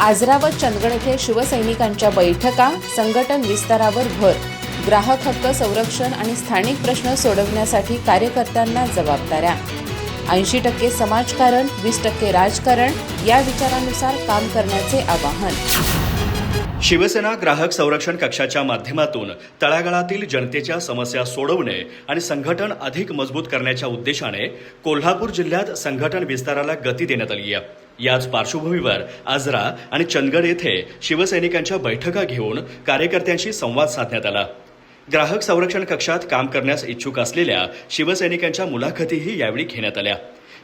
आजरा व चंदगड येथे शिवसैनिकांच्या बैठका, संघटन विस्तारावर भर, ग्राहक हक्क संरक्षण आणि स्थानिक प्रश्न सोडवण्यासाठी कार्यकर्त्यांना जबाबदाऱ्या, 80% समाजकारण, 20% राजकारण या विचारानुसार काम करण्याचे आवाहन। शिवसेना ग्राहक संरक्षण कक्षाच्या माध्यमातून तळागाळातील जनतेच्या समस्या सोडवणे आणि संघटन अधिक मजबूत करण्याच्या उद्देशाने कोल्हापूर जिल्ह्यात संघटन विस्ताराला गती देण्यात आली आहे। याच पार्श्वभूमीवर आजरा आणि चंदगड येथे शिवसैनिकांच्या बैठका घेऊन कार्यकर्त्यांशी संवाद साधण्यात आला। ग्राहक संरक्षण कक्षात काम करण्यास इच्छुक असलेल्या शिवसैनिकांच्या मुलाखतीही यावेळी घेण्यात आल्या।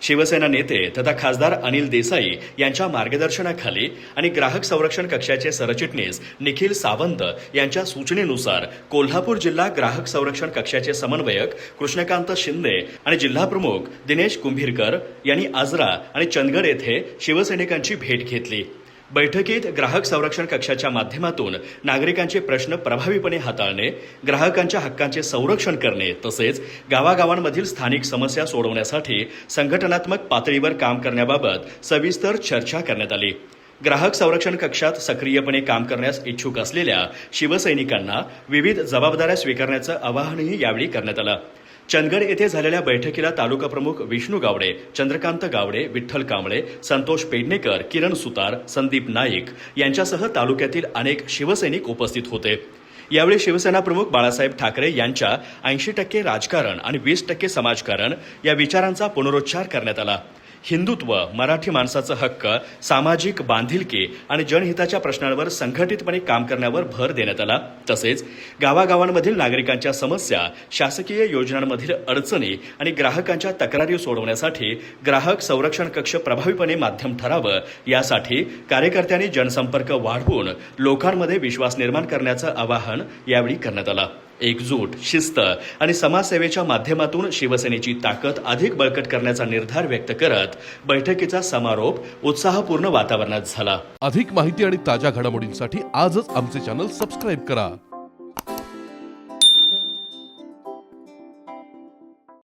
शिवसेना नेते तथा खासदार अनिल देसाई यांच्या मार्गदर्शनाखाली आणि ग्राहक संरक्षण कक्षाचे सरचिटणीस निखिल सावंत यांच्या सूचनेनुसार कोल्हापूर जिल्हा ग्राहक संरक्षण कक्षाचे समन्वयक कृष्णकांत शिंदे आणि जिल्हाप्रमुख दिनेश कुंभीरकर यांनी आजरा आणि चंदगड येथे शिवसैनिकांची भेट घेतली। बैठकीत ग्राहक संरक्षण कक्षाच्या माध्यमातून नागरिकांचे प्रश्न प्रभावीपणे हाताळणे, ग्राहकांच्या हक्कांचे संरक्षण करणे तसेच गावागावांमधील स्थानिक समस्या सोडवण्यासाठी संघटनात्मक पातळीवर काम करण्याबाबत सविस्तर चर्चा करण्यात आली। ग्राहक संरक्षण कक्षात सक्रियपणे काम करण्यास इच्छुक असलेल्या शिवसैनिकांना विविध जबाबदाऱ्या स्वीकारण्याचं आवाहनही यावेळी करण्यात आलं। चंदगड येथे झालेल्या बैठकीला तालुका प्रमुख विष्णू गावडे, चंद्रकांत गावडे, विठ्ठल कांबळे, संतोष पेडणेकर, किरण सुतार, संदीप नाईक यांच्यासह तालुक्यातील अनेक शिवसैनिक उपस्थित होते। यावेळी शिवसेना प्रमुख बाळासाहेब ठाकरे यांच्या 80% राजकारण आणि 20% समाजकारण या विचारांचा पुनरुच्चार करण्यात आला। हिंदुत्व, मराठी माणसाचा हक्क, सामाजिक बांधिलकी आणि जनहिताच्या प्रश्नांवर संघटितपणे काम करण्यावर भर देण्यात आला। तसेच गावागावांमधील नागरिकांच्या समस्या, शासकीय योजनांमधील अडचणी आणि ग्राहकांच्या तक्रारी सोडवण्यासाठी ग्राहक संरक्षण कक्ष प्रभावीपणे माध्यम ठरावं यासाठी कार्यकर्त्यांनी जनसंपर्क वाढवून लोकांमध्ये विश्वास निर्माण करण्याचं आवाहन यावेळी करण्यात आलं। एकजूट, शिस्त आणि समाजसेवेच्या माध्यमातून शिवसेनेची ताकद अधिक बळकट करण्याचा निर्धार व्यक्त करत बैठकीचा समारोप उत्साहपूर्ण वातावरणात झाला। अधिक माहिती आणि ताज्या घडामोडींसाठी आजच आमचे चॅनल सबस्क्राईब करा।